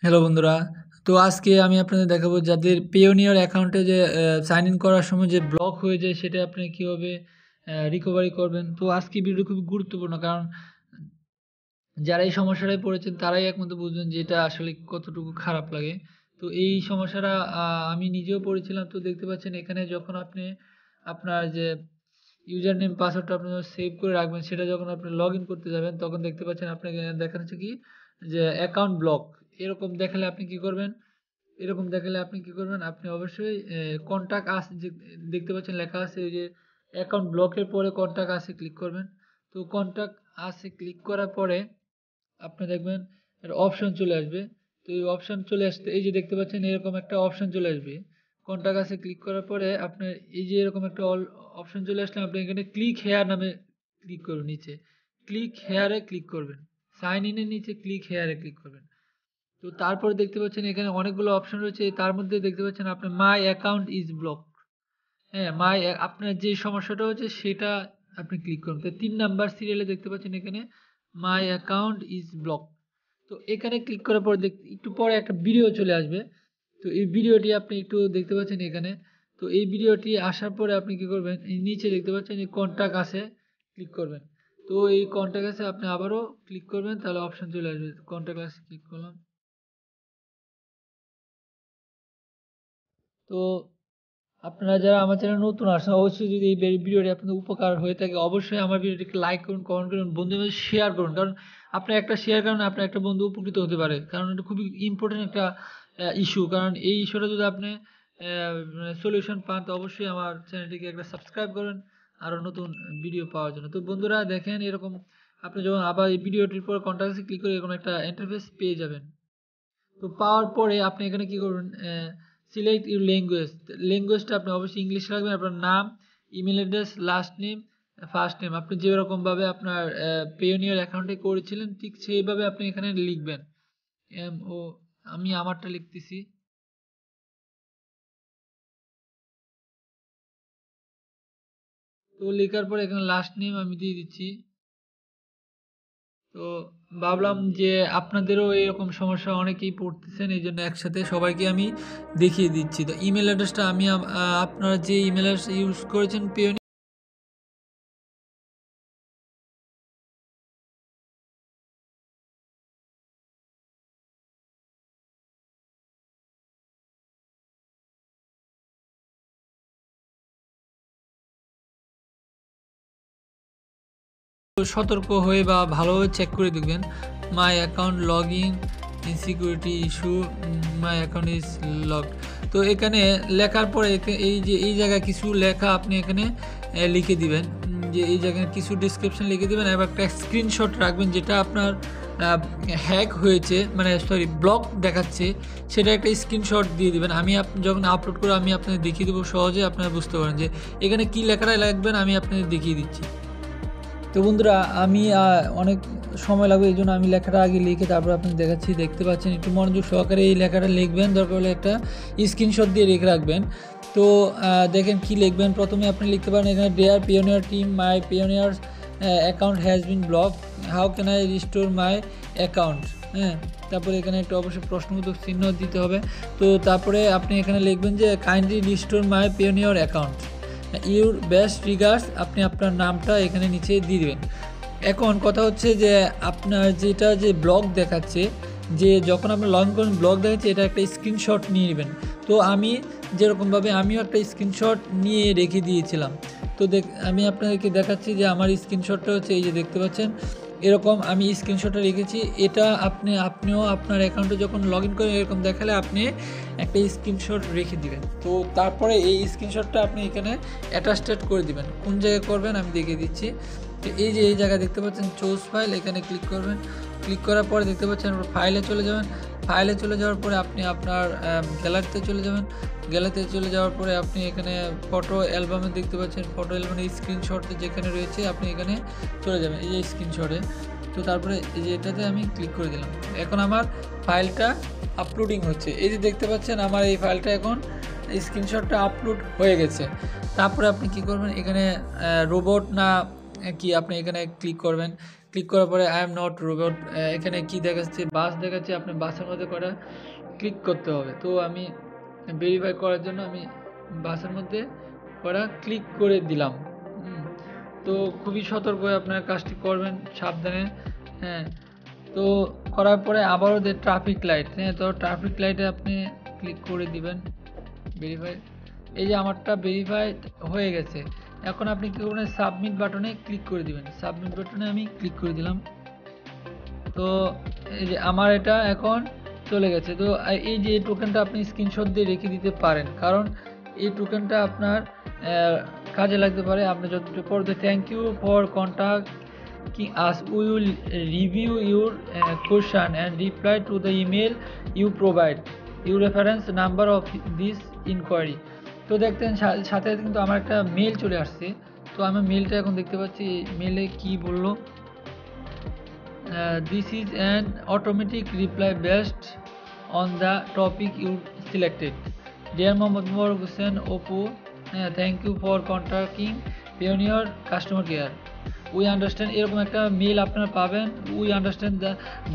Hello বন্ধুরা, তো আজকে আমি আপনাদের দেখাবো যাদের পেওনিয়ার অ্যাকাউন্টে যে সাইন ইন করার সময় যে ব্লক হয়ে যায় সেটা আপনি কীভাবে রিকভারি করবেন। তো আজকে ভিডিও খুবই গুরুত্বপূর্ণ, কারণ যারা এই সমস্যাটায় পড়েছেন তারাই একমাত্র বুঝবেন যে এটা আসলে কতটুকু খারাপ লাগে। তো এই সমস্যাটা আমি নিজেও পড়েছিলাম। তো দেখতে পাচ্ছেন এখানে যখন আপনি আপনার যে ইউজার নেম পাসওয়ার্ডটা আপনি সেভ করে রাখবেন, সেটা যখন আপনি লগ ইন করতে যাবেন তখন দেখতে পাচ্ছেন আপনাকে দেখাচ্ছে কি যে অ্যাকাউন্ট ব্লক। এরকম দেখালে আপনি কি করবেন? আপনি অবশ্যই কন্টাক্ট আস যে দেখতে পাচ্ছেন লেখা আছে, ওই যে অ্যাকাউন্ট ব্লকের পরে কন্টাক্ট আসে ক্লিক করবেন। তো কন্টাক্ট আসে ক্লিক করার পরে আপনি দেখবেন একটা অপশন চলে আসবে। তো এই অপশন চলে আসতে এই যে দেখতে পাচ্ছেন এরকম একটা অপশন চলে আসবে। কন্টাক্ট আসে ক্লিক করার পরে আপনার এই যে এরকম একটা অপশন চলে আসলে আপনি এখানে ক্লিক হেয়ার নামে ক্লিক করবেন নিচে। ক্লিক হেয়ারে ক্লিক করবেন। সাইন ইন এর নিচে ক্লিক হেয়ারে ক্লিক করবেন। তো তারপরে দেখতে পাচ্ছেন এখানে অনেকগুলো অপশন রয়েছে। তার মধ্যে দেখতে পাচ্ছেন আপনার মাই অ্যাকাউন্ট ইজ ব্লকড। হ্যাঁ, আপনার যে সমস্যাটা হচ্ছে সেটা আপনি ক্লিক করুন। তো ৩ নাম্বার সিরিয়ালে দেখতে পাচ্ছেন এখানে মাই অ্যাকাউন্ট ইজ ব্লকড। তো এখানে ক্লিক করার পর একটু পরে একটা ভিডিও চলে আসবে। তো এই ভিডিওটি আপনি একটু দেখতে পাচ্ছেন এখানে। তো এই ভিডিওটি আসার পরে আপনি কি করবেন? এই নিচে দেখতে পাচ্ছেন এই কন্টাক্ট আছে ক্লিক করবেন। তো এই কন্টাক্ট আছে আপনি আবারও ক্লিক করবেন, তাহলে অপশন চলে আসবে। কন্টাক্ট আছে ক্লিক করলাম। তো আপনারা যারা আমার চ্যানেলে নতুন আসেন অবশ্যই যদি এই ভিডিওটি আপনাদের উপকার হয়ে থাকে অবশ্যই আমার ভিডিওটিকে লাইক করুন, কমেন্ট করুন, বন্ধুদের মধ্যে শেয়ার করুন। কারণ আপনার একটা শেয়ার কারণে আপনার একটা বন্ধু উপকৃত হতে পারে। কারণ এটা খুবই ইম্পর্টেন্ট একটা ইস্যু। কারণ এই ইস্যুটা যদি আপনি সলিউশন পান তো অবশ্যই আমার চ্যানেলটিকে একটা সাবস্ক্রাইব করেন আরও নতুন ভিডিও পাওয়ার জন্য। তো বন্ধুরা দেখেন এরকম আপনি যখন আবার এই ভিডিওটির পর কন্টাক্টে ক্লিক করে এরকম একটা ইন্টারফেস পেয়ে যাবেন। তো পাওয়ার পরে আপনি এখানে কি করবেন? Select your language. ল্যাঙ্গুয়েজটা আপনি অবশ্যই ইংলিশ রাখবেন। আপনার নাম, email address, last name, first name আপনি যেরকমভাবে আপনার পেওনিয়ার অ্যাকাউন্টে করেছিলেন ঠিক সেইভাবে আপনি এখানে লিখবেন। ও আমি আমারটা লিখতেছি। তো লেখার পরে এখানে লাস্ট নেম আমি দিয়ে দিচ্ছি। তো ভাবলাম যে আপনাদেরও এরকম সমস্যা অনেকেই পড়তেছেন, এই জন্য একসাথে সবাইকে আমি দেখিয়ে দিচ্ছি। তো ইমেল অ্যাড্রেসটা আমি আপনারা যে ইমেল অ্যাড্রেস ইউজ করেছেন পেওনি সতর্ক হয়ে বা ভালোভাবে চেক করে দেখবেন। My account log in insecurity issue, my account is locked. তো এখানে লেখার পরে এই যে এই জায়গায় কিছু লেখা আপনি এখানে লিখে দিবেন, যে এই জায়গায় কিছু ডিসক্রিপশন লিখে দিবেন এবং একটা স্ক্রিনশট রাখবেন যেটা আপনার হ্যাক হয়েছে, মানে সরি ব্লক দেখাচ্ছে, সেটা একটা স্ক্রিনশট দিয়ে দিবেন। আমি যখন আপলোড করে আমি আপনাদের দেখিয়ে দেবো, সহজে আপনারা বুঝতে পারেন যে এখানে কী লেখাটা লিখবেন, আমি আপনাদের দেখিয়ে দিচ্ছি। তো বন্ধুরা আমি অনেক সময় লাগবে, এই জন্য আমি লেখাটা আগে লিখে তারপর আপনাকে দেখাচ্ছি। দেখতে পাচ্ছেন একটু মনোযোগ সহকারে এই লেখাটা লিখবেন, দরকার হলে একটা স্ক্রিনশট দিয়ে রেখে রাখবেন। তো দেখেন কি লিখবেন। প্রথমে আপনি লিখতে পারেন এখানে dear pioneer team, my pioneers account has been block, how can I restore my account. হ্যাঁ, তারপরে এখানে একটা অবশ্যই প্রশ্নবোধক চিহ্ন দিতে হবে। তো তারপরে আপনি এখানে লিখবেন যে kindly restore my pioneer account, your best regards, আপনি আপনার নামটা এখানে নিচে দিয়ে দেবেন। এখন কথা হচ্ছে যে আপনার যেটা যে ব্লগ দেখাচ্ছে, যে যখন আপনি লগ ইন করেন ব্লগ দেখাচ্ছে, এটা একটা স্ক্রিনশট নিয়ে নেবেন। তো আমি যেরকমভাবে আমিও একটা স্ক্রিনশট নিয়ে রেখে দিয়েছিলাম। তো আমি আপনাদেরকে দেখাচ্ছি যে আমার স্ক্রিনশটটা হচ্ছে এই যে দেখতে পাচ্ছেন এরকম আমি স্ক্রিনশটটা রেখেছি। এটা আপনিও আপনার অ্যাকাউন্টে যখন লগ ইন করেন এরকম দেখালে আপনি একটা স্ক্রিনশট রেখে দিবেন। তো তারপরে এই স্ক্রিনশটটা আপনি এখানে অ্যাটাস্টেড করে দিবেন। কোন জায়গায় করবেন আমি দেখিয়ে দিচ্ছি। তো এই যে এই জায়গায় দেখতে পাচ্ছেন চুজ ফাইল, এখানে ক্লিক করবেন। ক্লিক করার পরে দেখতে পাচ্ছেন ফাইলে চলে যাবেন। ফাইলে চলে যাওয়ার পরে আপনি আপনার গ্যালারিতে চলে যাবেন। গ্যালারিতে চলে যাওয়ার পরে আপনি এখানে ফটো অ্যালবামে দেখতে পাচ্ছেন, ফটো অ্যালবামের স্ক্রিনশট যেখানে রয়েছে আপনি এখানে চলে যাবেন, এই যে স্ক্রিনশটে। তো তারপরে এই যে এটাতে আমি ক্লিক করে দিলাম। এখন আমার ফাইলটা আপলোডিং হচ্ছে। এই যে দেখতে পাচ্ছেন আমার এই ফাইলটা এখন স্ক্রিনশটটা আপলোড হয়ে গেছে। তারপরে আপনি কি করবেন, এখানে রোবট না কি আপনি এখানে ক্লিক করবেন। ক্লিক করার পরে আই এম নট রোবট এখানে কি দেখাচ্ছে, বাস দেখাচ্ছে, আপনি বাসের মধ্যে করা ক্লিক করতে হবে। তো আমি ভেরিফাই করার জন্য আমি বাসের মধ্যে করা ক্লিক করে দিলাম। তো খুবই সতর্ক হয়ে আপনার কাজটি করবেন, সাবধানে। হ্যাঁ, তো করার পরে আবারও যে ট্রাফিক লাইট, হ্যাঁ, তো ট্রাফিক লাইটে আপনি ক্লিক করে দিবেন ভেরিফাই। এই যে আমারটা ভেরিফাইড হয়ে গেছে। এখন আপনি কি করবেন, সাবমিট বাটনে ক্লিক করে দিবেন। সাবমিট বাটনে আমি ক্লিক করে দিলাম। তো এই যে আমার এটা এখন চলে গেছে। তো এই যে এই টোকেনটা আপনি স্ক্রিনশট দিয়ে রেখে দিতে পারেন, কারণ এই টোকেনটা আপনার কাজে লাগতে পারে। আপনি যতটুকু পড়তে, thank you for contacting us, we will review your question and reply to the email you provide, your reference number of this inquiry। তো দেখতেন সাথে কিন্তু আমার একটা মেল চলে আসছে। তো আমি মেলটা এখন দেখতে পাচ্ছি, মেলে কি বললো, this is an automatic reply based on the topic you selected. Dear Mohammad Mubarak Hussain Oppo, thank you for contacting Pioneer Customer Care. We understand এরকম একটা মেল আপনারা পাবেন। We understand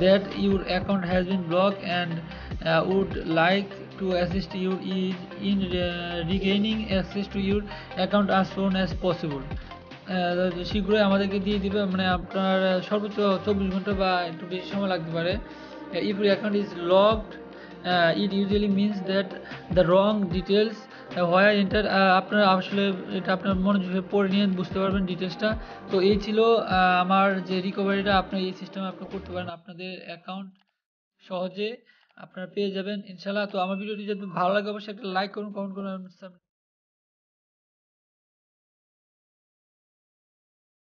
that your account has been blocked and would like to assist you in regaining access to your account as soon as possible. শীঘ্রই আমাদেরকে দিয়ে দিবে, মানে আপনার সর্বোচ্চ 24 ঘন্টা বা একটু বেশি সময় লাগতে পারে। If your account is locked, it usually means that the wrong details were entered। আপনার আসলে এটা আপনার মনোযোগে পড়ে নিয়ে বুঝতে পারবেন ডিটেলসটা। তো এই ছিল আমার যে রিকভারিটা, আপনি এই সিস্টেমে আপনি করতে পারেন, আপনাদের অ্যাকাউন্ট সহজে আপনারা পেয়ে যাবেন ইনশাল্লাহ। তো আমার ভিডিওটি যদি ভালো লাগে অবশ্যই একটা লাইক করুন, কমেন্ট করুন।